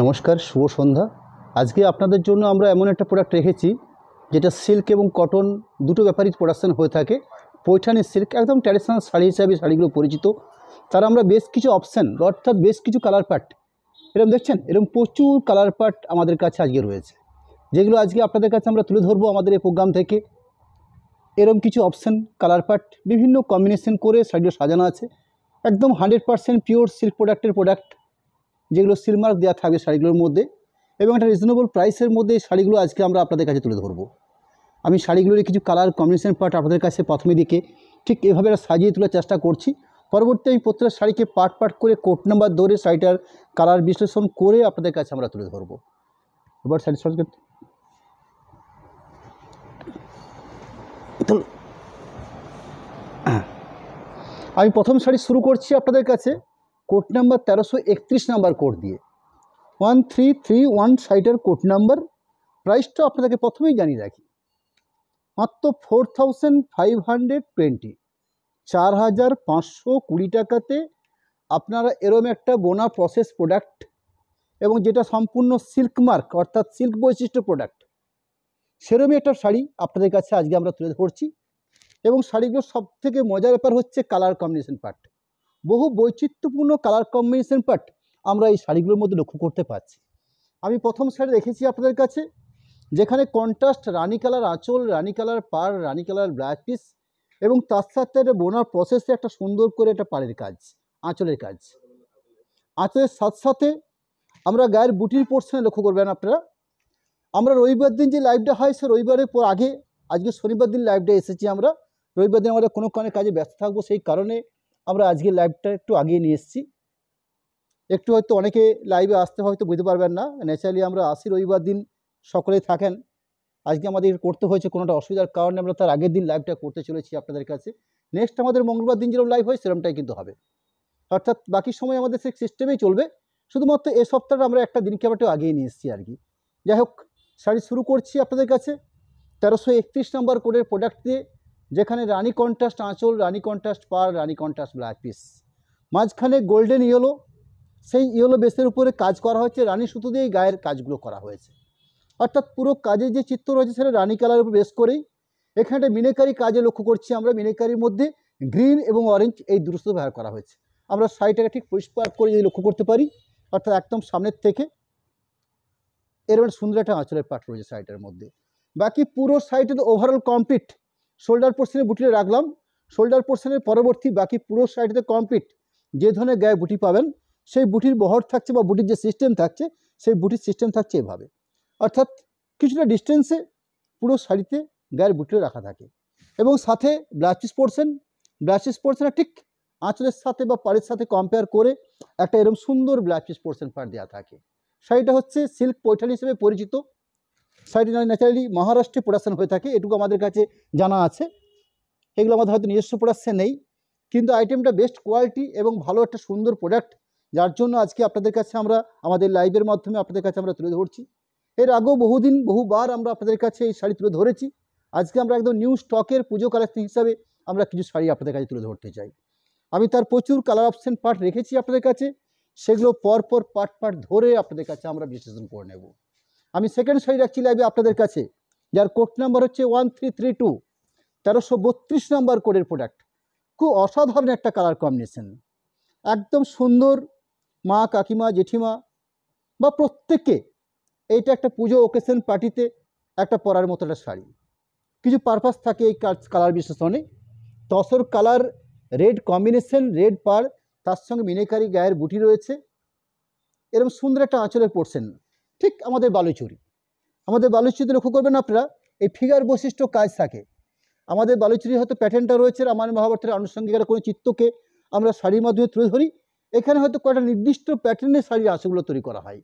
নমস্কার, শুভ সন্ধ্যা। আজকে আপনাদের জন্য আমরা এমন একটা প্রোডাক্ট রেখেছি যেটা সিল্ক এবং কটন দুটো ব্যাপারই প্রোডাকশন হয়ে থাকে। পৈঠানি সিল্ক একদম ট্র্যাডিশনাল শাড়ি হিসাবে শাড়িগুলো পরিচিত। তার আমরা বেশ কিছু অপশান অর্থাৎ বেশ কিছু কালার পার্ট এরকম দেখছেন, এরকম প্রচুর কালার পার্ট আমাদের কাছে আজকে রয়েছে, যেগুলো আজকে আপনাদের কাছে আমরা তুলে ধরবো আমাদের এই প্রোগ্রাম থেকে। এরকম কিছু অপশান কালার পার্ট বিভিন্ন কম্বিনেশন করে শাড়িগুলো সাজানো আছে। একদম 100% পিওর সিল্ক প্রোডাক্টের প্রোডাক্ট, যেগুলো সিলমার্ক দেওয়া থাকবে শাড়িগুলোর মধ্যে, এবং একটা রিজনেবল প্রাইসের মধ্যে এই শাড়িগুলো আজকে আমরা আপনাদের কাছে তুলে ধরবো। আমি শাড়িগুলোর কিছু কালার কম্বিনেশন পার্ট আপনাদের কাছে প্রথমে দিকে ঠিক এভাবে সাজিয়ে তোলার চেষ্টা করছি। পরবর্তী আমি প্রত্যেকটা শাড়িকে পার্ট পার্ট করে কোড নাম্বার ধরে শাড়িটার কালার বিশ্লেষণ করে আপনাদের কাছে আমরা তুলে ধরবো। এবার শাড়ি আমি প্রথম শাড়ি শুরু করছি আপনাদের কাছে কোড নাম্বার 1331 নাম্বার কোড দিয়ে। 1331 শাড়িটার কোড নাম্বার। প্রাইসটা আপনাদেরকে প্রথমেই জানিয়ে রাখি, মাত্র 4520, 4520 টাকাতে আপনারা এরম একটা বোনা প্রসেস প্রোডাক্ট, এবং যেটা সম্পূর্ণ সিল্ক মার্ক অর্থাৎ সিল্ক বৈশিষ্ট্য প্রোডাক্ট, সেরমই একটা শাড়ি আপনাদের কাছে আজকে আমরা তুলে ধরছি। এবং শাড়িগুলোর সবথেকে মজার ব্যাপার হচ্ছে কালার কম্বিনেশন পার্ট। বহু বৈচিত্র্যপূর্ণ কালার কম্বিনেশন পার্ট আমরা এই শাড়িগুলোর মধ্যে লক্ষ্য করতে পারছি। আমি প্রথম শাড়ি রেখেছি আপনাদের কাছে, যেখানে কন্ট্রাস্ট রানী কালার আঁচল, রানী কালার পাড়, রানী কালার ব্লাউজ পিস, এবং তার সাথে একটা বোনার প্রসেসে একটা সুন্দর করে একটা পাড়ের কাজ, আঁচলের কাজ। আঁচলের সাথে সাথে আমরা গায়ের বুটির পোর্শনে লক্ষ্য করবেন আপনারা। আমরা রবিবার দিন যে লাইভটা হয় সে রবিবারের পর আগে, আজকে শনিবার দিন লাইভটা এসেছি আমরা। রবিবার দিন আমাদের কোনো কাজে ব্যস্ত থাকবো, সেই কারণে আমরা আজকে লাইভটা একটু আগিয়ে নিয়ে এসেছি। একটু হয়তো অনেকে লাইভে আসতে হয়তো বুঝতে পারবেন না, ন্যাচারালি আমরা আসি রবিবার দিন, সকলেই থাকেন। আজকে আমাদের করতে হয়েছে কোনোটা অসুবিধার কারণে আমরা তার আগের দিন লাইভটা করতে চলেছি আপনাদের কাছে। নেক্সট আমাদের মঙ্গলবার দিন যেরকম লাইভ হয় সেরকমটাই কিন্তু হবে, অর্থাৎ বাকি সময় আমাদের সেই সিস্টেমেই চলবে। শুধুমাত্র এই সপ্তাহটা আমরা একটা দিনকে আবার একটু আগিয়ে নিয়ে এসেছি আর কি। যাই হোক, শাড়ি শুরু করছি আপনাদের কাছে 1331 নাম্বার কোডের প্রোডাক্ট দিয়ে, যেখানে রানী কন্ট্রাস্ট আঁচল, রানী কন্ট্রাস্ট পাড়, রানী কন্ট্রাস্ট ব্লাউজ পিস, মাঝখানে গোল্ডেন ইয়েলো, সেই ইয়েলো বেসের উপরে কাজ করা হচ্ছে, রানী সুতো দিয়েই গায়ের কাজগুলো করা হয়েছে। অর্থাৎ পুরো কাজে যে চিত্র রয়েছে সেটা রানী কালারের উপর বেস করেই। এখানে একটা মিনেকারি কাজে লক্ষ্য করছি আমরা, মিনেকারির মধ্যে গ্রিন এবং অরেঞ্জ এই দুটো ব্যবহার করা হয়েছে। আমরা শাড়িটাকে ঠিক পরিষ্কার করে যদি লক্ষ্য করতে পারি, অর্থাৎ একদম সামনের থেকে এরকম সুন্দর একটা আঁচলের পাট রয়েছে শাড়িটার মধ্যে। বাকি পুরো শাড়িটা তো ওভারঅল কমপ্লিট। শোল্ডার পোর্শনে বুটিটা রাখলাম, শোল্ডার পোর্শনের পরবর্তী বাকি পুরো শাড়িটাতে কমপ্লিট যে ধরনের গায়ে বুটি পাবেন সেই বুটির বহর থাকছে, বা বুটির যে সিস্টেম থাকছে সেই বুটির সিস্টেম থাকছে এভাবে, অর্থাৎ কিছুটা ডিস্টেন্সে পুরো শাড়িতে গায়ের বুটিটা রাখা থাকে। এবং সাথে ব্লাউজ পিস পোর্শনে ঠিক আঁচলের সাথে বা পাড়ের সাথে কম্পেয়ার করে একটা এরকম সুন্দর ব্লাউজ পিস পোর্শন পাড় দেওয়া থাকে। শাড়িটা হচ্ছে সিল্ক পৈঠানি হিসেবে পরিচিত। শাড়িটা ন্যাচারালি মহারাষ্ট্রে প্রোডাকশন হয়ে থাকে, এটুকু আমাদের কাছে জানা আছে। এগুলো আমাদের হয়তো নিজস্ব প্রোডাকশন নেই, কিন্তু আইটেমটা বেস্ট কোয়ালিটি এবং ভালো একটা সুন্দর প্রোডাক্ট, যার জন্য আজকে আপনাদের কাছে আমরা আমাদের লাইভের মাধ্যমে আপনাদের কাছে আমরা তুলে ধরছি। এর আগেও বহুবার আমরা আপনাদের কাছে এই শাড়ি তুলে ধরেছি। আজকে আমরা একদম নিউ স্টকের পুজো কালেকশন হিসাবে আমরা কিছু শাড়ি আপনাদের কাছে তুলে ধরতে চাই। আমি তার প্রচুর কালার অপশন পার্ট রেখেছি আপনাদের কাছে, সেগুলো পরপর পার্ট ধরে আপনাদের কাছে আমরা বিশ্লেষণ করে নেব। আমি সেকেন্ড শাড়ি রাখছি লাইভে আপনাদের কাছে, যার কোড নাম্বার হচ্ছে 1332, 1332 নাম্বার কোডের প্রোডাক্ট। খুব অসাধারণ একটা কালার কম্বিনেশন, একদম সুন্দর। মা, কাকিমা, জেঠিমা বা প্রত্যেককে এইটা একটা পুজো ওকেশন পার্টিতে একটা পরার মতো একটা শাড়ি। কিছু পারপাস থাকে এই কালার বিশ্লেষণে। Tussar colour red combination, red পাড়, তার সঙ্গে মিনেকারি গায়ের বুটি রয়েছে, এরকম সুন্দর একটা আঁচলের পোর্শন। ঠিক আমাদের বালুচুরিতে লক্ষ্য করবেন আপনারা, এই ফিগার বৈশিষ্ট্য কাজ থাকে। আমাদের বালুচুরি হয়তো প্যাটার্নটা রয়েছে রামায়ণ মহাভারতের আনুষঙ্গিক কোনো চিত্রকে আমরা শাড়ির মাধ্যমে তুলে ধরি। এখানে হয়তো কয়েকটা নির্দিষ্ট প্যাটার্নের শাড়ির আঁচলগুলো তৈরি করা হয়,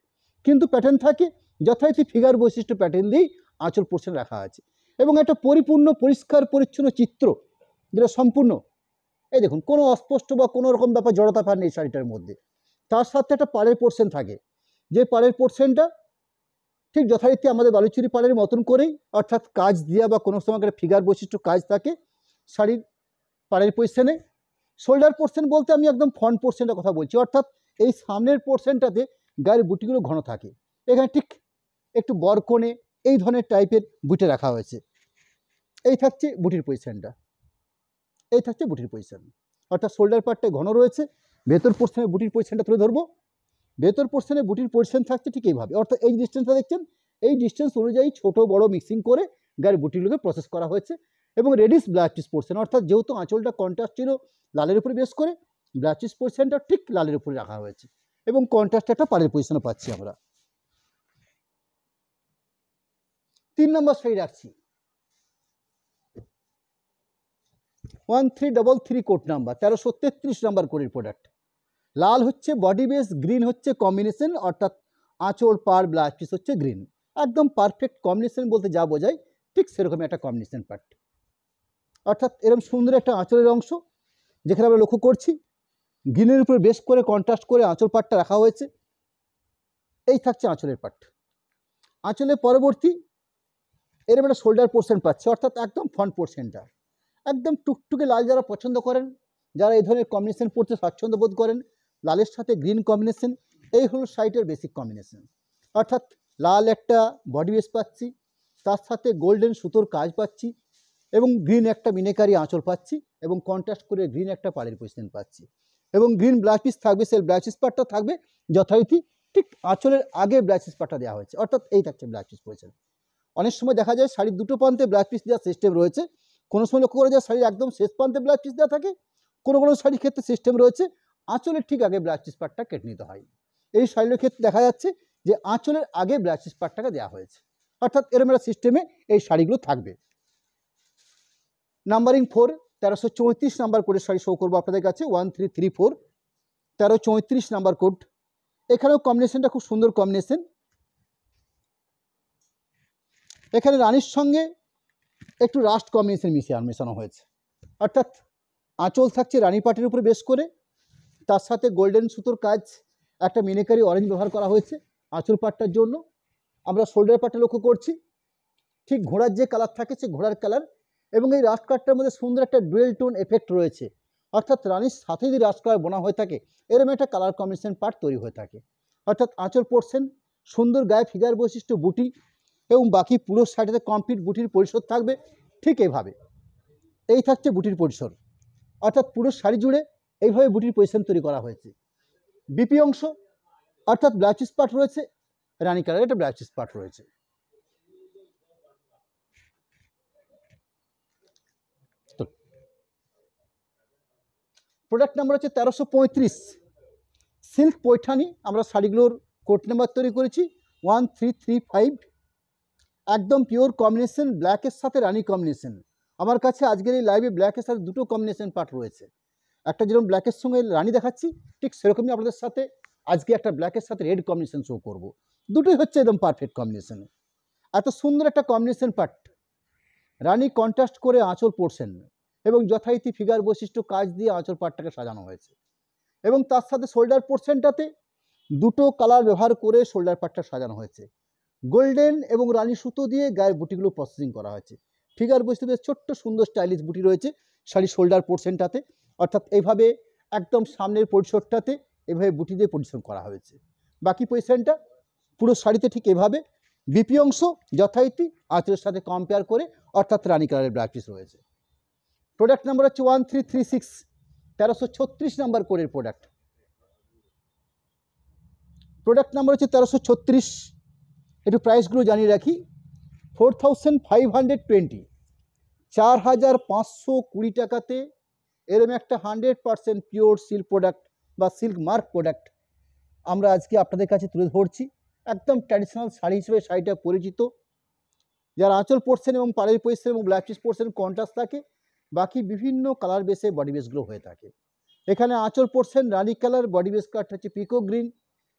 কিন্তু প্যাটার্ন থাকে যথারীতি ফিগার বৈশিষ্ট্য প্যাটার্ন দিয়েই আঁচল পোর্শন রাখা আছে, এবং একটা পরিপূর্ণ পরিষ্কার পরিচ্ছন্ন চিত্র, যেটা সম্পূর্ণ এই দেখুন কোনো অস্পষ্ট বা কোনো রকম ব্যাপার জড়তা পার নেই শাড়িটার মধ্যে। তার সাথে একটা পাড়ের পোর্শন থাকে, যে পাড়ের পোর্শনটা ঠিক যথারীতি আমাদের বালুচুরি পাড়ের মতন করেই, অর্থাৎ কাজ দেওয়া বা কোনো সময় একটা ফিগার বৈশিষ্ট্য কাজ থাকে শাড়ির পাড়ের পোর্শনে। শোল্ডার পোর্শন বলতে আমি একদম ফ্রন্ট পোর্শনটার কথা বলছি, অর্থাৎ এই সামনের পোর্শনটাতে গায়ের বুটিগুলো ঘন থাকে। এখানে ঠিক একটু বরকনে এই ধরনের টাইপের বুটে রাখা হয়েছে। এই থাকছে বুটির পজিশনটা, এই থাকছে বুটির পজিশন, অর্থাৎ শোল্ডার পার্টটা ঘন রয়েছে। ভেতর পোর্শনে বুটির পজিশনটা তুলে ধরবো। ভেতর পোর্শনে বুটির পজিশন থাকছে ঠিক এইভাবে, অর্থাৎ এই ডিস্টেন্সটা দেখছেন, এই ডিস্টেন্স অনুযায়ী ছোট বড় মিক্সিং করে গায়ের বুটিগুলোকে প্রসেস করা হয়েছে। এবং রেডিস ব্লাউজ পিস পোর্শন, অর্থাৎ যেহেতু আঁচলটা কন্ট্রাস্ট ছিল লালের উপরে বেস করে, ব্লাউজ পিস পোর্শনটা ঠিক লালের উপরে রাখা হয়েছে এবং কন্ট্রাস্ট একটা পাড়ের পজিশনে পাচ্ছি আমরা। 3 নম্বর শাড়ি রাখছি 1333 কোড নাম্বার, 1333 নাম্বার কোডের প্রোডাক্ট। লাল হচ্ছে বডি বেস, গ্রিন হচ্ছে কম্বিনেশন, অর্থাৎ আঁচল পার ব্লাউজ পিস হচ্ছে গ্রিন। একদম পারফেক্ট কম্বিনেশন বলতে যা বোঝায় ঠিক সেরকমই একটা কম্বিনেশন পার্ট, অর্থাৎ এরকম সুন্দর একটা আঁচলের অংশ যেখানে আমরা লক্ষ্য করছি গ্রিনের উপর বেশ করে কন্ট্রাস্ট করে আঁচল পাটটা রাখা হয়েছে। এই থাকছে আঁচলের পাট। আঁচলের পরবর্তী এরকম একটা শোল্ডার পোর্শন পাচ্ছে, অর্থাৎ একদম ফ্রন্ট পোর্শনটা একদম টুকটুকে লাল যারা পছন্দ করেন, যারা এই ধরনের কম্বিনেশন পড়তে স্বাচ্ছন্দ্য বোধ করেন, লালের সাথে গ্রিন কম্বিনেশন, এই হলো শাড়িটার বেসিক কম্বিনেশন। অর্থাৎ লাল একটা বডি বেস পাচ্ছি, তার সাথে গোল্ডেন সুতোর কাজ পাচ্ছি এবং গ্রিন একটা মিনেকারি আঁচল পাচ্ছি এবং কন্ট্রাস্ট করে গ্রিন একটা পাড়ের পজিশন পাচ্ছি এবং গ্রিন ব্লাউজ পিস থাকবে। সেই ব্লাউজ পিস পার্টটা থাকবে যথারীতি ঠিক আঁচলের আগে ব্লাউজ পিস পার্টটা দেওয়া হয়েছে, অর্থাৎ এই থাকছে ব্লাউজ পিস পজিশন। অনেক সময় দেখা যায় শাড়ির দুটো প্রান্তে ব্লাউজ পিস দেওয়ার সিস্টেম রয়েছে, কোনো সময় লক্ষ্য করা যায় শাড়ির একদম শেষ প্রান্তে ব্লাউজ পিস দেওয়া থাকে, কোনো কোনো শাড়ির ক্ষেত্রে সিস্টেম রয়েছে আঁচলের ঠিক আগে ব্লাউজ পিস পার্টটা কেটে নিতে হয়। এই শাড়ির ক্ষেত্রে দেখা যাচ্ছে যে আঁচলের আগে ব্লাউজ পিস পার্টটাকে দেওয়া হয়েছে, অর্থাৎ এরকম একটা সিস্টেমে এই শাড়িগুলো থাকবে। নাম্বারিং 4, 1334 নাম্বার কোডের শাড়ি শো করবো আপনাদের কাছে, 1334, 1334 নাম্বার কোড। এখানেও কম্বিনেশনটা খুব সুন্দর কম্বিনেশন। এখানে রানীর সঙ্গে একটু রাস্ট কম্বিনেশন মেশানো হয়েছে, অর্থাৎ আঁচল থাকছে রানী পাটের উপরে বেশ করে, তার সাথে গোল্ডেন সুতোর কাজ একটা মিনেকারি অরেঞ্জ ব্যবহার করা হয়েছে আঁচল পাটটার জন্য। আমরা শোল্ডার পাটটা লক্ষ্য করছি ঠিক ঘোড়ার যে কালার থাকে সে ঘোড়ার কালার, এবং এই রাস্ট কালারটার মধ্যে সুন্দর একটা ডুয়েল টোন এফেক্ট রয়েছে, অর্থাৎ রানীর সাথে যদি রাস্ট কালার বোনা হয়ে থাকে এরকম একটা কালার কম্বিনেশন পার্ট তৈরি হয়ে থাকে। অর্থাৎ আঁচল পোর্শন সুন্দর, গায়ে ফিগার বৈশিষ্ট্য বুটি এবং বাকি পুরো শাড়িতে কমপ্লিট বুটির পরিসর থাকবে ঠিক এইভাবে। এই থাকছে বুটির পরিসর, অর্থাৎ পুরো শাড়ি জুড়ে এইভাবে বুটির পজিশন তৈরি করা হয়েছে। বিপি অংশ অর্থাৎ ব্লাউজ পিস পার্ট রয়েছে, রানী কালারের একটা ব্লাউজ পিস পার্ট রয়েছে। প্রোডাক্ট নাম্বার হচ্ছে 1335 সিল্ক পৈঠানি। আমরা শাড়িগুলোর কোড নাম্বার তৈরি করেছি 1335, একদম পিওর কম্বিনেশন, ব্ল্যাকের সাথে রানী কম্বিনেশন। আমার কাছে আজকের এই লাইভে ব্ল্যাকের সাথে দুটো কম্বিনেশন পার্ট রয়েছে, একটা যেরকম ব্ল্যাকের সঙ্গে রানী দেখাচ্ছি ঠিক সেরকমই আপনাদের সাথে আজকে একটা ব্ল্যাকের সাথে রেড কম্বিনেশন শো করব। দুটোই হচ্ছে একদম পারফেক্ট কম্বিনেশন। এত সুন্দর একটা কম্বিনেশন পার্ট, রানী কন্ট্রাস্ট করে আঁচল পোর্শন এবং যথারীতি ফিগার বৈশিষ্ট্য কাজ দিয়ে আঁচল পাটটাকে সাজানো হয়েছে এবং তার সাথে শোল্ডার পোর্শনটাতে দুটো কালার ব্যবহার করে শোল্ডার পাটটা সাজানো হয়েছে। গোল্ডেন এবং রানী সুতো দিয়ে গায়ের বুটিগুলো প্রসেসিং করা হয়েছে। ফিগার বৈশিষ্ট্য ছোট্ট সুন্দর স্টাইলিশ বুটি রয়েছে শাড়ির শোল্ডার পোর্শনটাতে, অর্থাৎ এইভাবে একদম সামনের পরিসরটাতে এভাবে বুটি দিয়ে পরিশ্রম করা হয়েছে। বাকি পজিশনটা পুরো শাড়িতে ঠিক এভাবে বিপি অংশ যথারীতি আঁচলের সাথে কম্পেয়ার করে, অর্থাৎ রানী কালারের ব্লাউজ পিস রয়েছে। প্রোডাক্ট নাম্বার হচ্ছে 1336, 1336 নাম্বার কোডের প্রোডাক্ট। প্রোডাক্ট নাম্বার হচ্ছে 1336। একটু প্রাইসগুলো জানিয়ে রাখি, 4520, 4520 টাকাতে এরম একটা 100% পিওর সিল্ক প্রোডাক্ট বা সিল্ক মার্ক প্রোডাক্ট আমরা আজকে আপনাদের কাছে তুলে ধরছি। একদম ট্র্যাডিশনাল শাড়ি হিসেবে শাড়িটা পরিচিত, যার আঁচল পোর্শন এবং পাড়ের পজিশন এবং ব্লাউজ পিস পোর্শন কন্ট্রাস্ট থাকে, বাকি বিভিন্ন কালার বেসে বডি বেসগুলো হয়ে থাকে। এখানে আঁচল পোর্শন রানী কালার, বডি বেস কালারটা হচ্ছে পিকো গ্রিন।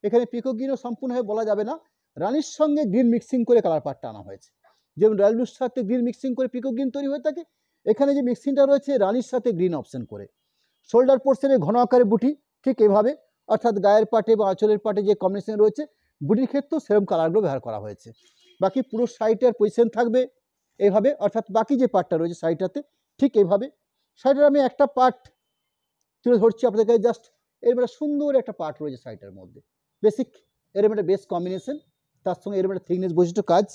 এখানে পিকো গ্রিনও সম্পূর্ণভাবে বলা যাবে না, রানীর সঙ্গে গ্রিন মিক্সিং করে কালার পার্টটা আনা হয়েছে। যেমন রয়্যাল ব্লুর সাথে গ্রিন মিক্সিং করে পিকো গ্রিন তৈরি হয়ে থাকে, এখানে যে মিক্সিংটা রয়েছে রানীর সাথে গ্রিন অপশন করে। শোল্ডার পোর্শনে ঘন আকারে বুটি ঠিক এভাবে, অর্থাৎ গায়ের পাটে বা আঁচলের পাটে যে কম্বিনেশন রয়েছে বুটির ক্ষেত্রেও সেরকম কালারগুলো ব্যবহার করা হয়েছে। বাকি পুরো শাড়িটার পজিশন থাকবে এইভাবে, অর্থাৎ বাকি যে পার্টটা রয়েছে শাড়িটাতে ঠিক এইভাবে। শাড়িটার আমি একটা পার্ট তুলে ধরছি আপনাদের কাছে, জাস্ট এর সুন্দর একটা পার্ট রয়েছে শাড়িটার মধ্যে, বেসিক এরকম একটা বেস কম্বিনেশন, তার সঙ্গে এরকম একটা থিকনেস বৈশিষ্ট্য কাজ,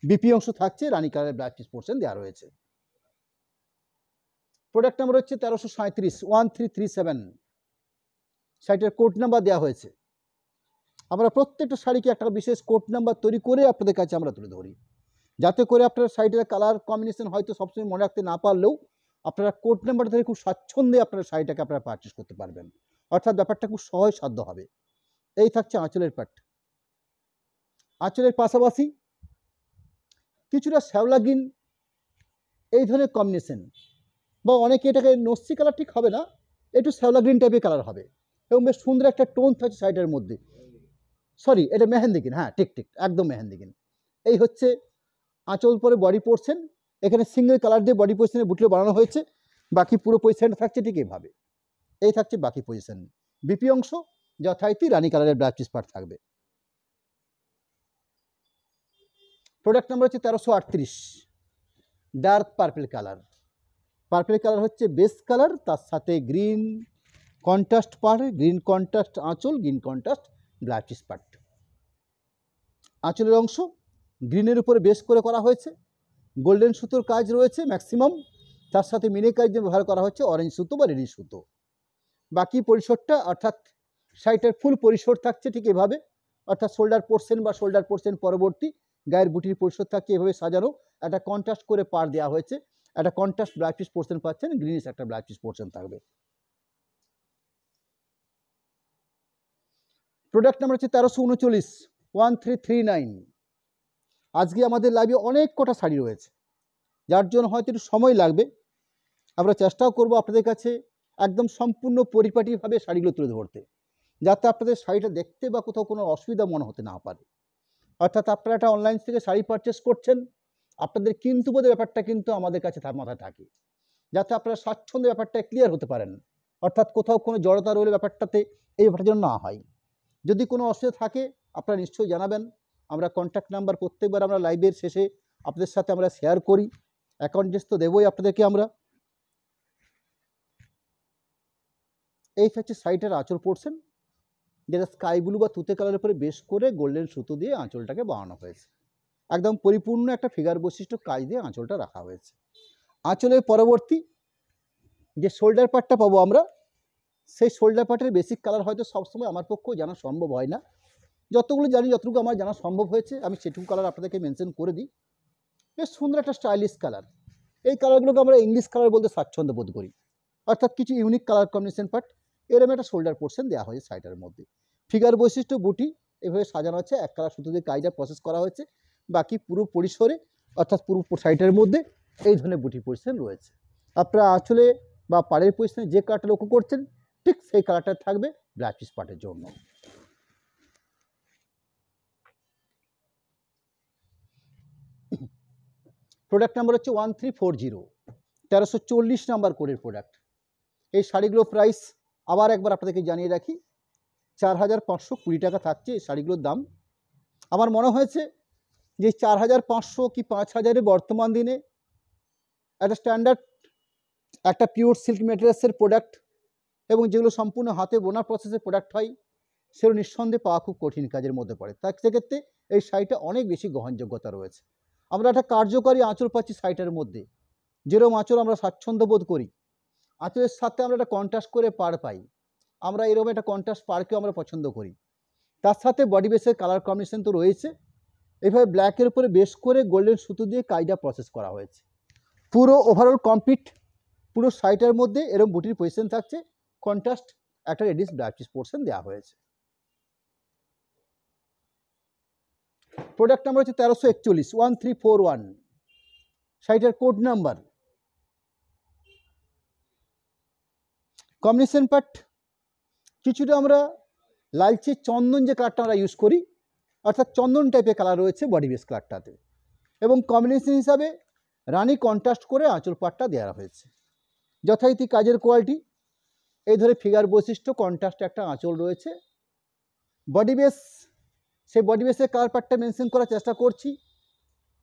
বিপি অংশ থাকছে, রানী কালারের ব্লাউজ পিস পোর্শন দেওয়া রয়েছে। প্রোডাক্ট নাম্বার হচ্ছে 1337, 1337, শাড়িটার কোড নাম্বার দেওয়া হয়েছে। আমরা প্রত্যেকটা শাড়িকে একটা বিশেষ কোড নাম্বার তৈরি করে আপনাদের কাছে আমরা তুলে ধরি, যাতে করে আপনারা শাড়িটার কালার কম্বিনেশন হয়তো সবসময় মনে রাখতে না পারলেও আপনারা কোড নাম্বার ধরে খুব স্বাচ্ছন্দ্যে আপনারা শাড়িটাকে আপনারা পারচেস করতে পারবেন, অর্থাৎ ব্যাপারটা খুব সহজসাধ্য হবে। এই থাকছে আঁচলের পাট। আঁচলের পাশাপাশি কিছুটা শ্যাওলা গ্রিন এই ধরনের কম্বিনেশন, বা অনেকে এটাকে নস্যি কালার ঠিক হবে না, একটু শ্যাওলা গ্রিন টাইপের কালার হবে, এবং বেশ সুন্দর একটা টোন থাকছে শাড়িটার মধ্যে। সরি, এটা মেহেন্দি গ্রিন, হ্যাঁ ঠিক ঠিক একদম মেহেন্দি গ্রিন। এই হচ্ছে আঁচল পরে বডি পোর্শন, এখানে সিঙ্গেল কালার দিয়ে বডি পজিশনে বুটলে বানানো হয়েছে, বাকি পুরো পজিশনটা থাকছে ঠিক এইভাবে। এই থাকছে বাকি পজিশন। বিপি অংশ যথারীতি রানী কালারের ব্লাউজ পিস পার্ট থাকবে। প্রোডাক্ট নাম্বার হচ্ছে 1338, dark purple colour. Purple colour হচ্ছে বেস কালার, তার সাথে green contrast part, green contrast আঁচল, green contrast blouse piece part. আঁচলের অংশ গ্রিনের উপরে বেস করে করা হয়েছে, গোল্ডেন সুতোর কাজ রয়েছে ম্যাক্সিমাম, তার সাথে মিনে কাজ দিয়ে ব্যবহার করা হচ্ছে অরেঞ্জ সুতো বা রেডি সুতো। বাকি পরিসরটা অর্থাৎ শাড়িটার ফুল পরিসর থাকছে ঠিক এভাবে, অর্থাৎ শোল্ডার পোর্শন বা শোল্ডার পোর্শন পরবর্তী গায়ের বুটির পরিসর থাকছে এভাবে সাজানো, একটা কন্ট্রাস্ট করে পার দেওয়া হয়েছে, একটা কন্ট্রাস্ট ব্লাউজ পিস পোর্শন পাচ্ছেন, গ্রিনিশ একটা ব্লাউজ পিস পোর্শন থাকবে। প্রোডাক্ট নাম্বার হচ্ছে 1339, 1339। আজকে আমাদের লাইভে অনেক কটা শাড়ি রয়েছে, যার জন্য হয়তো একটু সময় লাগবে। আমরা চেষ্টাও করব আপনাদের কাছে একদম সম্পূর্ণ পরিপাটিভাবে শাড়িগুলো তুলে ধরতে, যাতে আপনাদের শাড়িটা দেখতে বা কোথাও কোনো অসুবিধা মনে হতে না পারে। অর্থাৎ আপনারা একটা অনলাইন থেকে শাড়ি পারচেস করছেন, আপনাদের কিন্তু বোধের ব্যাপারটা কিন্তু আমাদের কাছে মাথায় থাকে, যাতে আপনারা স্বাচ্ছন্দ্যে ব্যাপারটা ক্লিয়ার হতে পারেন, অর্থাৎ কোথাও কোনো জড়তা রইলে ব্যাপারটাতে এই ব্যাপারটা যেন না হয়। যদি কোনো অসুবিধা থাকে আপনারা নিশ্চয়ই জানাবেন। আমরা কন্ট্যাক্ট নাম্বার প্রত্যেকবার আমরা লাইভের শেষে আপনাদের সাথে আমরা শেয়ার করি, অ্যাকাউন্ট ডিটেইলস তো দেবই আপনাদেরকে আমরা। এই হচ্ছে শাড়িটার আঁচল পোর্শন, যেটা স্কাই ব্লু বা তুতে কালারের উপরে বেশ করে গোল্ডেন সুতো দিয়ে আঁচলটাকে বানানো হয়েছে, একদম পরিপূর্ণ একটা ফিগার বৈশিষ্ট্য কাজ দিয়ে আঁচলটা রাখা হয়েছে। আঁচলের পরবর্তী যে শোল্ডার পার্টটা পাবো আমরা, সেই শোল্ডার পার্টের বেসিক কালার হয়তো সবসময় আমার পক্ষেও জানা সম্ভব হয় না, যতগুলো জানি যতটুকু আমার জানা সম্ভব হয়েছে আমি সেটুকু কালার আপনাদেরকে মেনশন করে দিই। বেশ সুন্দর একটা স্টাইলিশ কালার, এই কালারগুলোকে আমরা ইংলিশ কালার বলতে স্বাচ্ছন্দ্য বোধ করি, অর্থাৎ কিছু ইউনিক কালার কম্বিনেশন পার্ট। এরকম একটা শোল্ডার পোর্শন দেওয়া হয়েছে শাড়িটার মধ্যে, ফিগার বৈশিষ্ট্য বুটি এভাবে সাজানো আছে, এক কালার সুতো দিয়ে কাজটা প্রসেস করা হয়েছে, বাকি পুরো পরিসরে অর্থাৎ পুরো শাড়িটার মধ্যে এই ধরনের বুটি পজিশন রয়েছে। আপনারা আঁচলে বা পাড়ের পজিশনে যে কালারটা লক্ষ্য করছেন ঠিক সেই কালারটা থাকবে ব্লাউজ পিস পার্টের জন্য। প্রোডাক্ট নাম্বার হচ্ছে 1340, 1340 নাম্বার কোডের প্রোডাক্ট। এই শাড়িগুলো প্রাইস আবার একবার আপনাদেরকে জানিয়ে রাখি, 4520 টাকা থাকছে এই শাড়িগুলোর দাম। আমার মনে হয়েছে যে 4500 কি 5000-এ বর্তমান দিনে একটা স্ট্যান্ডার্ড একটা পিওর সিল্ক মেটেরিয়ালসের প্রোডাক্ট এবং যেগুলো সম্পূর্ণ হাতে বোনা প্রসেসের প্রোডাক্ট হয়, সেগুলো নিঃসন্দেহে পাওয়া খুব কঠিন কাজের মধ্যে পড়ে। তার সেক্ষেত্রে এই শাড়িটা অনেক বেশি গ্রহণযোগ্যতা রয়েছে। আমরা একটা কার্যকারী আঁচল পাচ্ছি শাড়িটার মধ্যে, যেরকম আঁচল আমরা স্বাচ্ছন্দ্য বোধ করি, আঁচলের সাথে আমরা একটা কন্ট্রাস্ট করে পাড় পাই, আমরা এরকম একটা কন্ট্রাস্ট পাড়কেও আমরা পছন্দ করি। তার সাথে বডি বেসের কালার কম্বিনেশন তো রয়েছে, এভাবে ব্ল্যাকের উপরে বেশ করে গোল্ডেন সুতো দিয়ে কাজটা প্রসেস করা হয়েছে। পুরো ওভারঅল কমপ্লিট পুরো শাড়িটার মধ্যে এরকম বুটির পজিশন থাকছে, কন্ট্রাস্ট একটা রেডিশ ব্লাউজ পিস পোর্শন দেওয়া হয়েছে। প্রোডাক্ট নাম্বার হচ্ছে 1341, 1341, শাড়িটার কোড নাম্বার। কম্বিনেশন পার্ট কিছুটা আমরা লালচে চন্দন যে কালারটা আমরা ইউজ করি, অর্থাৎ চন্দন টাইপের কালার রয়েছে বডি বেস কালারটাতে, এবং কম্বিনেশন হিসাবে রানী কন্ট্রাস্ট করে আঁচল পাটটা দেওয়া হয়েছে। যথারীতি কাজের কোয়ালিটি এই ধরে ফিগার বৈশিষ্ট্য কন্ট্রাস্টে একটা আঁচল রয়েছে। বডি বেস, সেই বডি বেসের কালার পার্টটা মেনশন করার চেষ্টা করছি।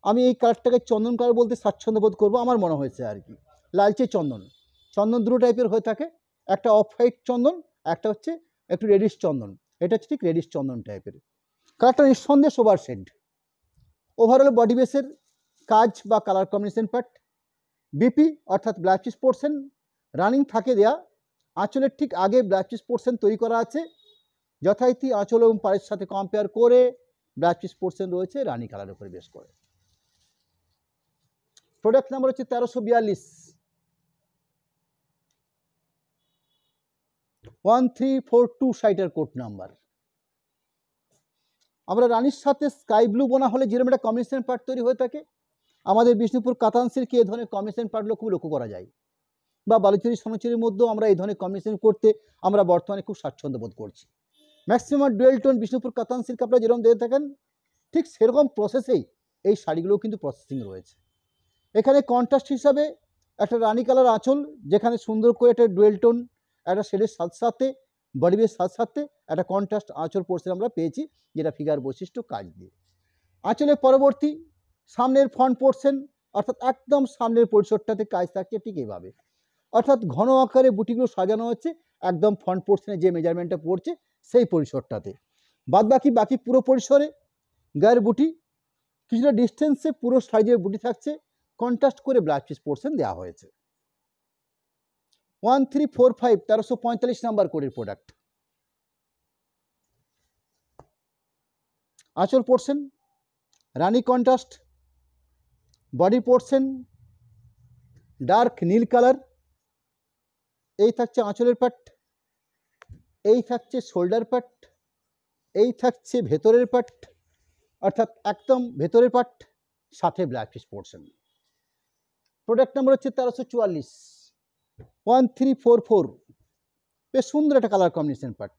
আমি এই কালারটাকে চন্দন কালার বলতে স্বাচ্ছন্দ্য বোধ করবো, আমার মনে হয়েছে আর কি। লালচে চন্দন, চন্দন দুটো টাইপের হয়ে থাকে, একটা অফ হোয়াইট চন্দন, একটা হচ্ছে একটু রেডিশ চন্দন, এটা হচ্ছে ঠিক রেডিশ চন্দন টাইপের। কালারটা নিঃসন্দেহে সোবার শেড। ওভারঅল বডি বেসের কাজ বা কালার কম্বিনেশন পার্ট, বিপি অর্থাৎ ব্লাউজ পিস পোর্শন রানিং থাকে দেয়া, আঁচলের ঠিক আগে ব্লাউজ পিস পোর্শন তৈরি করা আছে, যথারীতি আঁচল এবং পাড়ের সাথে কম্পেয়ার করে ব্লাউজ পিস পোর্শন রয়েছে রানি কালারের উপরে বেশ করে। প্রোডাক্ট নাম্বার হচ্ছে 1342, 1342 সাইটের কোড নাম্বার। আমরা রানির সাথে স্কাই ব্লু বোনা হলে যেরকম একটা কম্বিনেশন পার্ট তৈরি হয়ে থাকে, আমাদের বিষ্ণুপুর কাতান সিল্কে এই ধরনের কম্বিনেশন পার্টগুলো খুব লক্ষ্য করা যায়, বা বালুচুরি সোনাচুরির মধ্যেও আমরা এই ধরনের কম্বিনেশন করতে আমরা বর্তমানে খুব স্বাচ্ছন্দ্য বোধ করছি। ম্যাক্সিমাম ডুয়েল টোন বিষ্ণুপুর কাতান সিল্ক আপনারা যেরকম দেখে থাকেন, ঠিক সেরকম প্রসেসেই এই শাড়িগুলোও কিন্তু প্রসেসিং রয়েছে। এখানে কন্ট্রাস্ট হিসাবে একটা রানি কালার আঁচল, যেখানে সুন্দর করে একটা ডুয়েল টোন একটা শেডের সাথে সাথে বডিবের সাথে সাথে একটা কন্ট্রাস্ট আঁচল পোর্শন আমরা পেয়েছি, যেটা ফিগার বৈশিষ্ট্য কাজ দিয়ে। আঁচলের পরবর্তী সামনের ফ্রন্ট পোর্শন অর্থাৎ একদম সামনের পরিসরটাতে কাজ থাকছে ঠিক এইভাবে, অর্থাৎ ঘন আকারে বুটিগুলো সাজানো হচ্ছে একদম ফ্রন্ট পোর্শনে যে মেজারমেন্টটা পড়ছে সেই পরিসরটাতে। বাকি পুরো পরিসরে গায়ের বুটি কিছুটা ডিস্টেন্সে পুরো সাইজের বুটি থাকছে, কন্ট্রাস্ট করে ব্লাউজ পিস পোর্শন দেওয়া হয়েছে। 1345 1345 নাম্বার কোডের প্রোডাক্ট। আঁচল পোর্শন রানি কন্ট্রাস্ট, বডি পোর্শন ডার্ক নীল কালার, এই থাকছে আঁচলের পাট, এই থাকছে শোল্ডার পাট, এই থাকছে ভেতরের পাট অর্থাৎ একদম ভেতরের পাট, সাথে blouse piece portion. Product number হচ্ছে 1344, 1344, বেশ সুন্দর একটা কালার কম্বিনেশন পার্ট।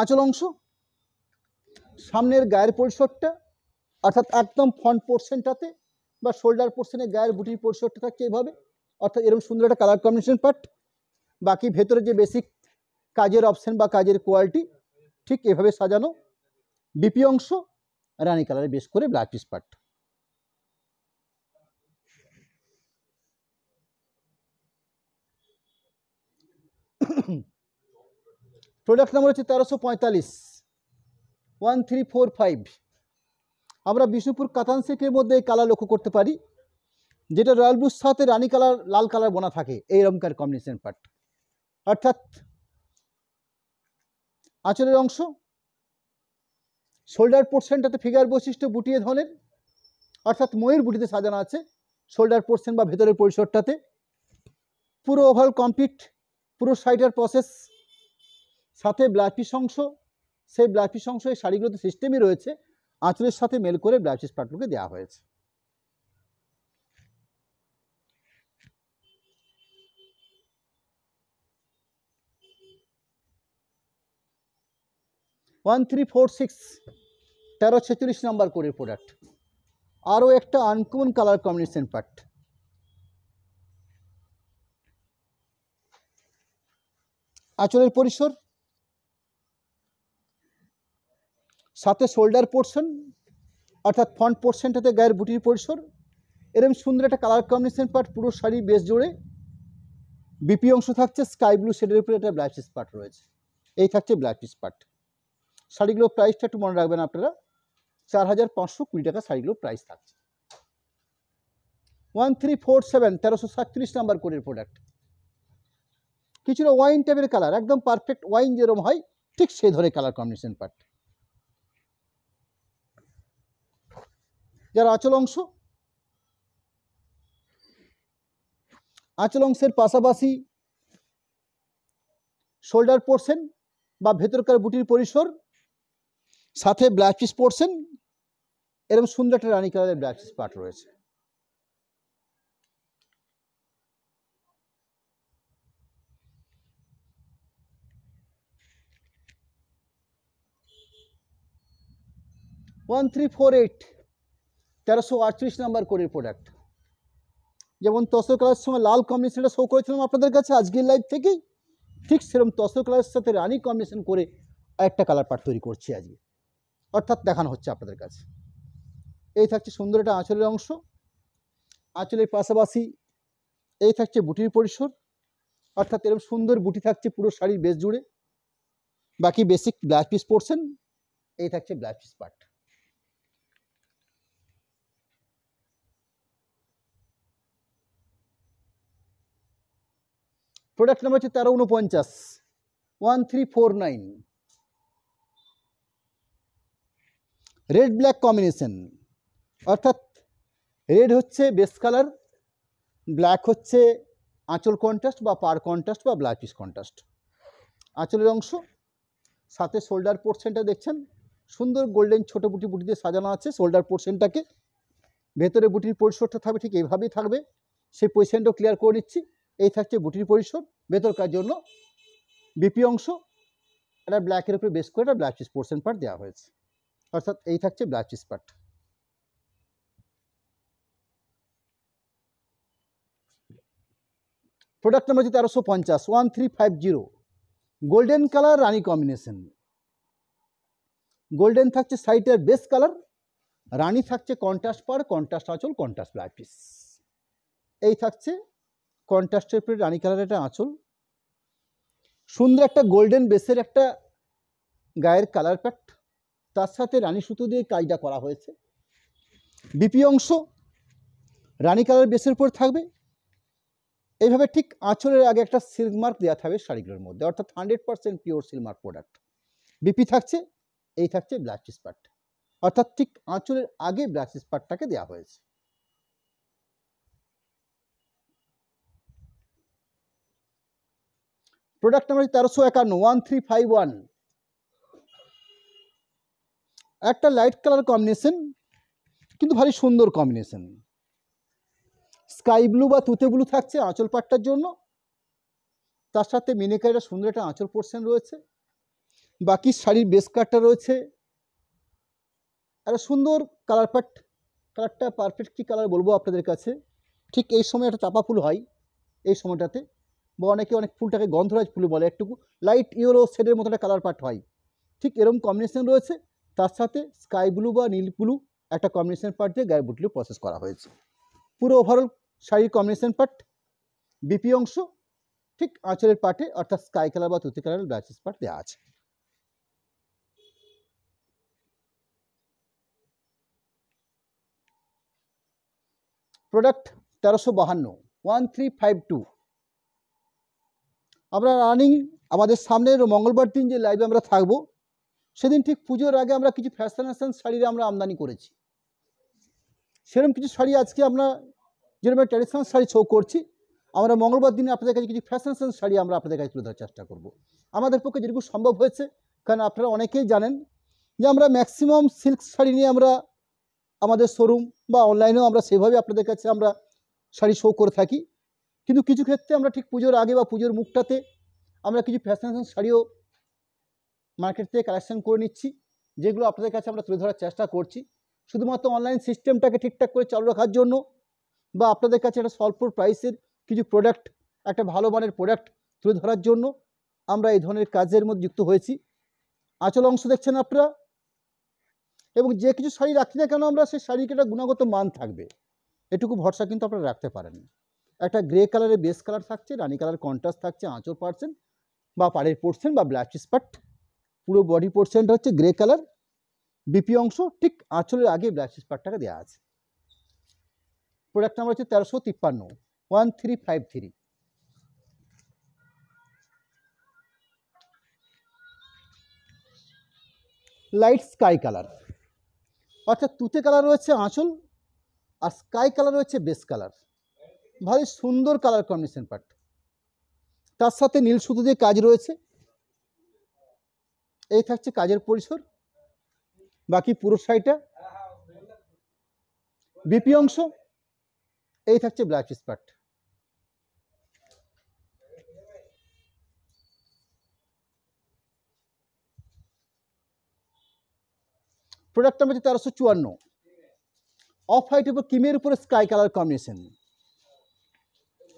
আঁচল অংশ সামনের গায়ের পরিসরটা অর্থাৎ একদম ফ্রন্ট পোর্শনটাতে বা শোল্ডার পোর্শনে গায়ের বুটির পরিসরটা থাকছে এইভাবে, অর্থাৎ এরকম সুন্দর একটা কালার কম্বিনেশন পার্ট। বাকি ভেতরে যে বেসিক কাজের অপশন বা কাজের কোয়ালিটি ঠিক এভাবে সাজানো। বিপি অংশ রানি কালারে বেশ করে blouse piece part. Product number হচ্ছে 1345, 1345। আমরা বিষ্ণুপুর কাতান সিল্কের মধ্যে এই কালার লক্ষ্য করতে পারি, যেটা রয়্যাল ব্লুর সাথে রানি কালার লাল কালার বোনা থাকে এইরকমকার কম্বিনেশন পার্ট। অর্থাৎ আঁচলের অংশ শোল্ডার পোর্শনটাতে ফিগার বৈশিষ্ট্য বুটিয়ে ধরনের অর্থাৎ ময়ূর বুটিতে সাজানো আছে শোল্ডার পোর্শন বা ভেতরের পরিসরটাতে। পুরো ওভারঅল কমপ্লিট পুরো সাইডের প্রসেস, সাথে ব্লাউজ পিস অংশ, সেই ব্লাউজ পিস অংশ এই শাড়িগুলোতে সিস্টেমই রয়েছে, আঁচলের সাথে মেল করে ব্লাউজ পিস পার্টগুলোকে দেওয়া হয়েছে। ওয়ান 1346, 1346 নাম্বার করে প্রোডাক্ট। আরও একটা আনকমন কালার কম্বিনেশন পার্ট। আঁচলের পরিসর সাথে শোল্ডার পোর্শন অর্থাৎ ফ্রন্ট পোর্শনটাতে গায়ের বুটির পরিসর, এরকম সুন্দর একটা কালার কম্বিনেশন পার্ট পুরো শাড়ি বেশ জোড়ে। বিপি অংশ থাকছে স্কাই ব্লু শেডের উপরে একটা ব্লাউজ পিস পার্ট রয়েছে, এই থাকছে ব্লাউজ পিস পার্ট। শাড়িগুলোর প্রাইসটা একটু মনে রাখবেন আপনারা, 4520 টাকা শাড়িগুলোর প্রাইস থাকছে। 1347, 1337 নাম্বার কোডের প্রোডাক্ট। কিছুটা ওয়াইন টাইপের কালার, একদম পারফেক্ট ওয়াইন যেরকম হয় ঠিক সেই ধরনের কালার কম্বিনেশন পার্ট। যার আঁচল অংশ, আঁচল অংশের পাশাপাশি শোল্ডার পোর্শন বা ভেতরকার বুটির পরিসর, সাথে ব্লাউজ পিস পোর্শন, এরকম সুন্দর একটা রানী কালারের ব্লাউজ পিস পার্ট রয়েছে। ওয়ান 1348, 1338 নাম্বার কোডের প্রোডাক্ট। যেমন তসর কালারের সঙ্গে লাল কম্বিনেশনটা শো করেছিলাম আপনাদের কাছে আজকের লাইভ থেকেই, ঠিক সেরকম তসর কালারের সাথে রানি কম্বিনেশন করে একটা কালার পার্ট তৈরি করছি আজকে, অর্থাৎ দেখানো হচ্ছে আপনাদের কাছে। এই থাকছে সুন্দর একটা আঁচলের অংশ, আঁচলের পাশাপাশি এই থাকছে বুটির পরিসর, অর্থাৎ এরকম সুন্দর বুটি থাকছে পুরো শাড়ির বেস জুড়ে। বাকি বেসিক ব্লাউজ পিস পোর্শন, এই থাকছে blouse piece part. Product number হচ্ছে 1349, 1349, রেড ব্ল্যাক কম্বিনেশন, অর্থাৎ রেড হচ্ছে বেস কালার, ব্ল্যাক হচ্ছে আঁচল কন্ট্রাস্ট বা পার কন্ট্রাস্ট বা ব্লাউজ পিস কন্ট্রাস্ট। আঁচলের অংশ, সাথে শোল্ডার পোর্শনটা দেখছেন সুন্দর গোল্ডেন ছোটো বুটি বুটি দিয়ে সাজানো আছে শোল্ডার পোর্শনটাকে। ভেতরে বুটির পরিসরটা থাকবে ঠিক এইভাবেই থাকবে, সেই পজিশনটাও ক্লিয়ার করে নিচ্ছি। এই থাকছে বুটির পরিসর ভেতরকার জন্য। বিপি অংশ এটা ব্ল্যাকের উপরে বেস করে একটা ব্লাউজ পিস পোর্শন পার্ট দেওয়া হয়েছে, অর্থাৎ এই থাকছে blouse piece part. Product number হচ্ছে 1350, 1350, গোল্ডেন কালার রানি কম্বিনেশন। গোল্ডেন থাকছে সাইটের বেস কালার, রানি থাকছে কন্ট্রাস্ট পার, কন্ট্রাস্ট আঁচল, কন্ট্রাস্ট ব্লাউজ পিস। এই থাকছে কন্ট্রাস্টের উপরে রানি কালারের একটা আঁচল, সুন্দর একটা গোল্ডেন বেসের একটা গায়ের কালার প্যাট, তার সাথে রানি সুতো দিয়ে কাজটা করা হয়েছে। বিপি অংশ রানি কালার বেসের উপর থাকবে, এইভাবে ঠিক আঁচলের আগে একটা সিল্ক মার্ক দেওয়া থাকবে শাড়িগুলোর মধ্যে, অর্থাৎ 100% pure silk mark product. BP থাকছে, এই থাকছে ব্লাউজ পিস পার্ট, অর্থাৎ ঠিক আঁচলের আগে ব্লাউজ পিস পার্টটাকে দেওয়া হয়েছে। প্রোডাক্ট নাম্বার 1351, 1351, একটা লাইট কালার কম্বিনেশন, কিন্তু ভারী সুন্দর কম্বিনেশন। স্কাই ব্লু বা তুতে ব্লু থাকছে আঁচল পাটটার জন্য, তার সাথে মিনিকারিটা সুন্দর একটা আঁচল পোর্শন রয়েছে। বাকি শাড়ির বেস কাটটা রয়েছে একটা সুন্দর কালার পাট। কালারটা পারফেক্ট কী কালার বলবো আপনাদের কাছে, ঠিক এই সময় একটা চাপা ফুল হয় এই সময়টাতে, বা অনেকে অনেক ফুলটাকে গন্ধরাজ ফুল বলে, একটু লাইট ইয়েলো শেডের মতো একটা কালার পাট হয়, ঠিক এরকম কম্বিনেশন রয়েছে। তার সাথে স্কাই ব্লু বা নীল ব্লু একটা কম্বিনেশন পার্ট দিয়ে গায়ে বুটলি প্রসেস করা হয়েছে। পুরো ওভারঅল শাড়ির কম্বিনেশন পার্ট। বিপি অংশ ঠিক আঁচলের পাটে, অর্থাৎ স্কাই কালার বা তুতি কালারের ব্লাউজ পিস পার্ট দেওয়া আছে। প্রোডাক্ট 1352, 1352, আমরা রানিং আমাদের সামনের মঙ্গলবার দিন যে লাইভে আমরা থাকবো, সেদিন ঠিক পুজোর আগে আমরা কিছু ফ্যাশন শাড়ির আমরা আমদানি করেছি। সেরকম কিছু শাড়ি আজকে আমরা যেরকম ট্র্যাডিশনাল শাড়ি শো করছি, আমরা মঙ্গলবার দিনে আপনাদের কাছে কিছু ফ্যাশন শাড়ি আমরা আপনাদের কাছে তুলে ধরার চেষ্টা করব আমাদের পক্ষে যেটুকু সম্ভব হয়েছে। কারণ আপনারা অনেকেই জানেন যে আমরা ম্যাক্সিমাম সিল্ক শাড়ি নিয়ে আমরা আমাদের শোরুম বা অনলাইনেও আমরা সেভাবে আপনাদের কাছে আমরা শাড়ি শো করে থাকি, কিন্তু কিছু ক্ষেত্রে আমরা ঠিক পুজোর আগে বা পুজোর মুখটাতে আমরা কিছু ফ্যাশন শাড়িও মার্কেট থেকে কালেকশন করে নিচ্ছি, যেগুলো আপনাদের কাছে আমরা তুলে ধরার চেষ্টা করছি শুধুমাত্র অনলাইন সিস্টেমটাকে ঠিকঠাক করে চালু রাখার জন্য, বা আপনাদের কাছে একটা স্বল্প প্রাইসের কিছু প্রোডাক্ট, একটা ভালো মানের প্রোডাক্ট তুলে ধরার জন্য আমরা এই ধরনের কাজের মধ্যে যুক্ত হয়েছি। আঁচল অংশ দেখছেন আপনারা, এবং যে কিছু শাড়ি রাখি না কেন আমরা, সেই শাড়ির একটা গুণগত মান থাকবে, এটুকু ভরসা কিন্তু আপনারা রাখতে পারেন। একটা গ্রে কালারের বেস কালার থাকছে, রানি কালার কন্ট্রাস্ট থাকছে আঁচল পার্সেন বা পাড়ের পোর্শন বা ব্লাউজ পিস পার্ট, পুরো বডি পোর্শনটা হচ্ছে গ্রে কালার। বিপি অংশ ঠিক আঁচলের আগে ব্লাউজ পিস পার্টটাকে দেওয়া আছে। প্রোডাক্ট নাম্বার হচ্ছে 1353, 1353। লাইট স্কাই কালার, অর্থাৎ তুতে কালার রয়েছে আঁচল, আর স্কাই কালার রয়েছে বেস কালার। ভারী সুন্দর কালার কম্বিনেশন পার্ট, তার সাথে নীল সুতো দিয়ে কাজ রয়েছে। এই থাকছে কাজের পরিসর, বাকি পুরো শাড়িটা। বিপি অংশ এই থাকছে blouse piece part. Product number হচ্ছে 1354, অফ হোয়াইটের উপর ক্রিমের উপরে স্কাই কালার কম্বিনেশন।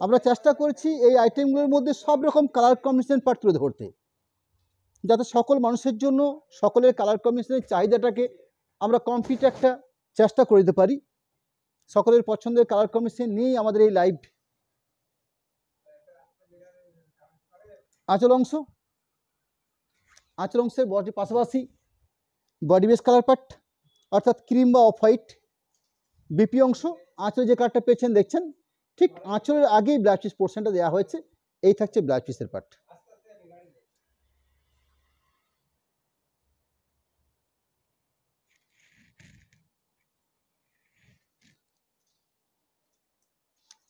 আমরা চেষ্টা করেছি এই আইটেমগুলোর মধ্যে সব রকম কালার কম্বিনেশন পার্ট তুলে ধরতে, যাতে সকল মানুষের জন্য সকলের কালার কম্বিনেশনের চাহিদাটাকে আমরা কমপ্লিট একটা চেষ্টা করে দিতে পারি। সকলের পছন্দের কালার কম্বিনেশন নিয়েই আমাদের এই লাইভ। আঁচল অংশের বডির পাশাপাশি বডি বেস কালার পার্ট অর্থাৎ ক্রিম বা অফ হোয়াইট। বিপি অংশ আঁচলে যে কালারটা পেয়েছেন দেখছেন, ঠিক আঁচলের আগেই ব্লাউজ পিস পোর্শনটা দেওয়া হয়েছে। এই থাকছে ব্লাউজ পিসের পার্ট।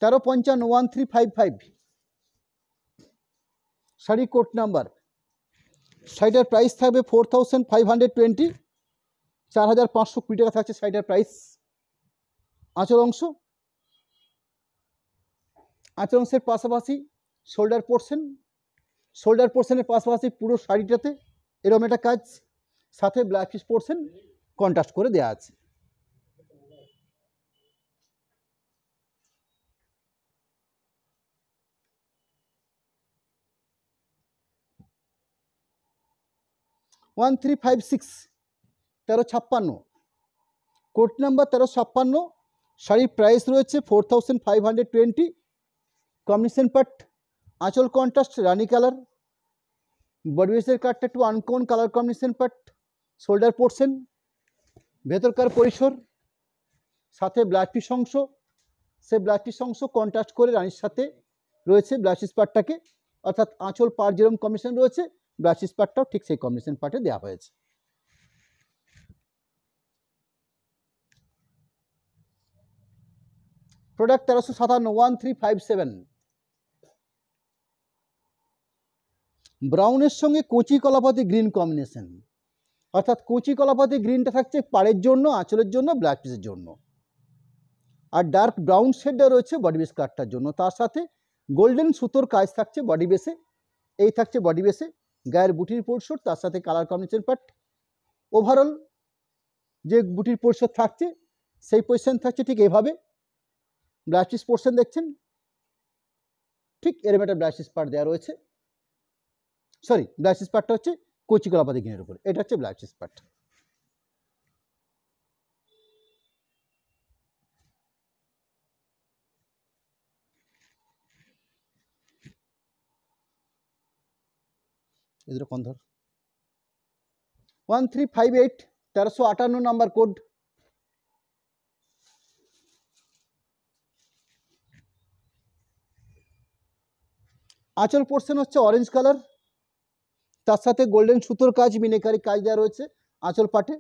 তেরো 55 1355 শাড়ি কোড নাম্বার। শাড়িটার প্রাইস থাকবে 4520, 4520 টাকা থাকছে শাড়িটার প্রাইস। আঁচল অংশের পাশাপাশি শোল্ডার পোর্শনের পাশাপাশি পুরো শাড়িটাতে এরকম একটা কাজ, সাথে ব্লাউজ পিস পোর্শন কন্ট্রাস্ট করে দেওয়া আছে। One 1356 1356 code number 1356। শাড়ির প্রাইস রয়েছে 4520। কম্বিনেশন পার্ট আঁচল কন্ট্রাস্ট রানি কালার, বডি বেসের কাটটা একটু uncommon colour combination part, shoulder portion, ভেতরকার পরিসর, সাথে ব্লাউজ পিস অংশ। সে ব্লাউজ পিস অংশ কন্ট্রাস্ট করে রানির সাথে রয়েছে ব্লাউজ পিস পার্টটাকে, অর্থাৎ আঁচল পার যেরকম কম্বিনেশন রয়েছে ব্লাউজ পিস পার্টটাও ঠিক সেই কম্বিনেশন পার্টে দেওয়া হয়েছে। প্রোডাক্ট 1357 1357। ব্রাউনের সঙ্গে কচি কলাপাতি গ্রিন কম্বিনেশন, অর্থাৎ কচি কলাপাতি গ্রিনটা থাকছে পাড়ের জন্য, আঁচলের জন্য, ব্লাউজ পিসের জন্য, আর ডার্ক ব্রাউন শেডটা রয়েছে বডি বেস কাটটার জন্য। তার সাথে গোল্ডেন সুতোর কাজ থাকছে বডি বেসে। এই থাকছে বডি বেসে গায়ের বুটির পরিসর, তার সাথে কালার কম্বিনেশন পার্ট। ওভারঅল যে বুটির পরিসর থাকছে সেই পজিশন থাকছে ঠিক এইভাবে। ব্লাউজ পিস পোর্শন দেখছেন, ঠিক এরকম একটা ব্লাউজ পিস পার্ট দেওয়া রয়েছে। সরি, ব্লাউজ পিস পার্টটা হচ্ছে কচি কলাপাতি গ্রিনের উপর, এটা হচ্ছে ব্লাউজ পিস পার্ট। এদের কোন ধর 1358 1358 নাম্বার কোড। আঁচল পোর্শন হচ্ছে অরেঞ্জ কালার, তার সাথে গোল্ডেন সুতোর কাজ, মিনেকারি কাজ দেওয়া রয়েছে আঁচল পাটে।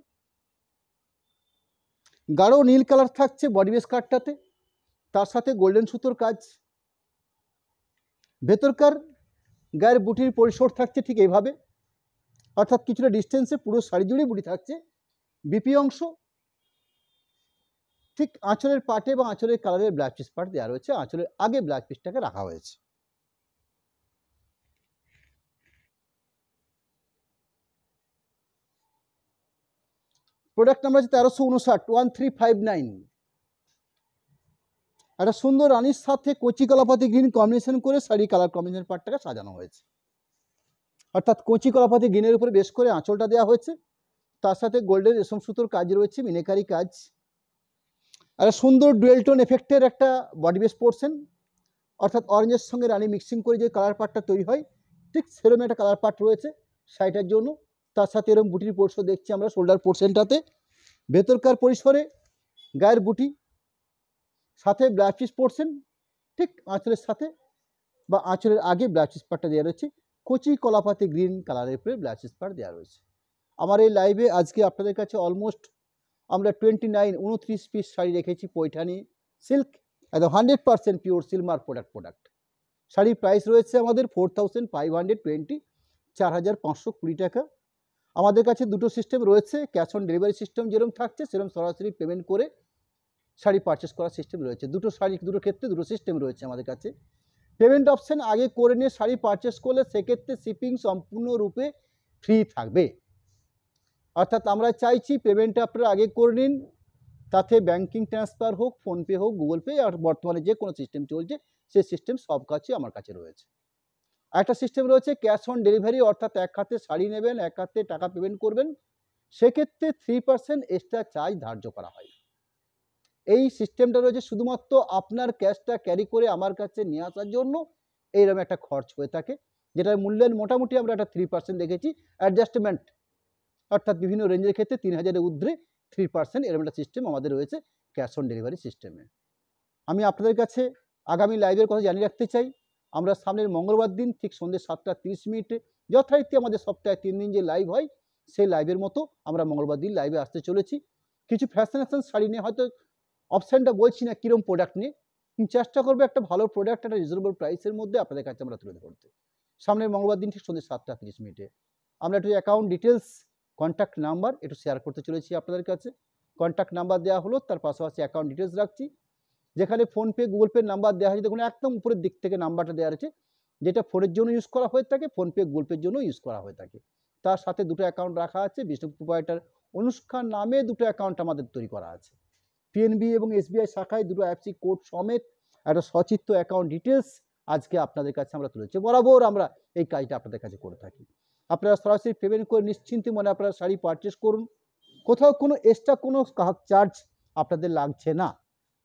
গাঢ় নীল কালার থাকছে বডি বেস কাটটাতে, তার সাথে গোল্ডেন সুতোর কাজ। ভেতরকার গায়ের বুটির পরিসর থাকছে ঠিক এইভাবে, অর্থাৎ কিছুটা ডিস্টেন্সে পুরো শাড়ি জুড়েই বুটি থাকছে। বিপি অংশ ঠিক আঁচলের পাটে বা আঁচলের কালারের ব্লাউজ পিস পার্ট দেওয়া রয়েছে, আঁচলের আগে ব্লাউজ পিসটাকে রাখা হয়েছে। প্রোডাক্ট নাম্বার হচ্ছে 1359 1359। একটা সুন্দর রানির সাথে কচি কলাপাতি গ্রিন কম্বিনেশন করে শাড়ি কালার কম্বিনেশন পার্টটাকে সাজানো হয়েছে, অর্থাৎ কচি কলাপাতি গ্রিনের উপরে বেশ করে আঁচলটা দেওয়া হয়েছে, তার সাথে গোল্ডেন রেশম সুতোর কাজ রয়েছে, মিনেকারি কাজ। আর সুন্দর ডুয়েল টোন এফেক্টের একটা বডি বেস পোর্শন, অর্থাৎ অরেঞ্জের সঙ্গে রানি মিক্সিং করে যে কালার পার্টটা তৈরি হয় ঠিক সেরকম একটা কালার পার্ট রয়েছে শাড়িটার জন্য। তার সাথে এরকম বুটির পরিসর দেখছি আমরা শোল্ডার পোর্শনটাতে, ভেতরকার পরিসরে গায়ের বুটি, সাথে ব্লাউজ পিস পোর্শন ঠিক আঁচলের সাথে বা আঁচলের আগে ব্লাউজ পিস পার্টটা দেওয়া রয়েছে, কচি কলাপাতি গ্রিন কালারের উপরে ব্লাউজ পিস পার্ট দেওয়া রয়েছে। আমার এই লাইভে আজকে আপনাদের কাছে অলমোস্ট আমরা 29 পিস শাড়ি রেখেছি পৈঠানি সিল্ক, একদম 100% পিওর সিলমার প্রোডাক্ট। শাড়ির প্রাইস রয়েছে আমাদের 4520, 4520 টাকা। আমাদের কাছে দুটো সিস্টেম রয়েছে, ক্যাশ অন ডেলিভারি সিস্টেম যেরকম থাকছে সেরকম সরাসরি পেমেন্ট করে শাড়ি পারচেস করার সিস্টেম রয়েছে। দুটো ক্ষেত্রে দুটো সিস্টেম রয়েছে আমাদের কাছে। পেমেন্ট অপশান আগে করে নিয়ে শাড়ি পারচেস করলে সেক্ষেত্রে শিপিং সম্পূর্ণরূপে ফ্রি থাকবে, অর্থাৎ আমরা চাইছি পেমেন্টটা আপনারা আগে করে নিন, তাতে ব্যাঙ্কিং ট্রান্সফার হোক, ফোনপে হোক, গুগল পে, আর বর্তমানে যে কোনো সিস্টেম চলছে সেই সিস্টেম সব কাছে আমার কাছে রয়েছে। একটা সিস্টেম রয়েছে ক্যাশ অন ডেলিভারি, অর্থাৎ এক হাতে শাড়ি নেবেন, এক হাতে টাকা পেমেন্ট করবেন, সেক্ষেত্রে 3% এক্সট্রা চার্জ ধার্য করা হয়। এই সিস্টেমটা রয়েছে শুধুমাত্র আপনার ক্যাশটা ক্যারি করে আমার কাছে নিয়ে আসার জন্য এইরকম একটা খরচ হয়ে থাকে, যেটার মূল্যের মোটামুটি আমরা একটা 3% দেখেছি অ্যাডজাস্টমেন্ট, অর্থাৎ বিভিন্ন রেঞ্জের ক্ষেত্রে 3000-এর ঊর্ধ্বে 3% এরকম একটা সিস্টেম আমাদের রয়েছে ক্যাশ অন ডেলিভারি সিস্টেমে। আমি আপনাদের কাছে আগামী লাইভের কথা জানিয়ে রাখতে চাই, আমরা সামনের মঙ্গলবার দিন ঠিক সন্ধ্যে 7:30 যথারীতি আমাদের সপ্তাহে 3 দিন যে লাইভ হয় সেই লাইভের মতো আমরা মঙ্গলবার দিন লাইভে আসতে চলেছি। কিছু ফ্যাশনেশন শাড়ি নিয়ে, হয়তো অপশানটা বলছি না কীরকম প্রোডাক্ট নিয়ে, চেষ্টা করবো একটা ভালো প্রোডাক্ট একটা রিজনেবল প্রাইসের মধ্যে আপনাদের কাছে আমরা তুলে ধরতে। সামনের মঙ্গলবার দিন ঠিক সন্ধ্যে 7:30 আমরা একটু অ্যাকাউন্ট ডিটেলস, কন্ট্যাক্ট নাম্বার একটু শেয়ার করতে চলেছি আপনাদের কাছে। কন্ট্যাক্ট নাম্বার দেওয়া হলো, তার পাশাপাশি অ্যাকাউন্ট ডিটেলস রাখছি। যেখানে ফোনপে, গুগল পে নাম্বার দেওয়া হয়েছে, দেখুন একদম উপরের দিক থেকে নাম্বারটা দেওয়া আছে, যেটা ফোনের জন্য ইউজ করা হয়ে থাকে, ফোনপে, গুগল পের জন্য ইউজ করা হয়ে থাকে। তার সাথে দুটো অ্যাকাউন্ট রাখা আছে, বিষ্ণুপুর প্রোপাইটার অনুষ্কার নামে দুটো অ্যাকাউন্ট আমাদের তৈরি করা আছে। পিএনবি এবং এসবিআই শাখায় দুটো আইএফএসসি কোড সমেত একটা সচিত্র অ্যাকাউন্ট ডিটেলস আজকে আপনাদের কাছে আমরা তুলেছি। বরাবর আমরা এই কাজটা আপনাদের কাছে করে থাকি। আপনারা সরাসরি পেমেন্ট করে নিশ্চিন্তে মনে আপনারা শাড়ি পারচেস করুন, কোথাও কোনো এক্সট্রা কোনো চার্জ আপনাদের লাগছে না।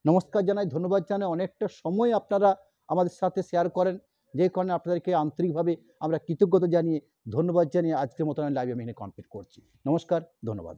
নমস্কার জানাই, ধন্যবাদ জানাই, অনেকটা সময় আপনারা আমাদের সাথে শেয়ার করেন, যে কারণে আপনাদেরকে আন্তরিকভাবে আমরা কৃতজ্ঞতা জানিয়ে, ধন্যবাদ জানিয়ে আজকের মতো আমি লাইভ আমি এখানে কমপ্লিট করছি। নমস্কার, ধন্যবাদ।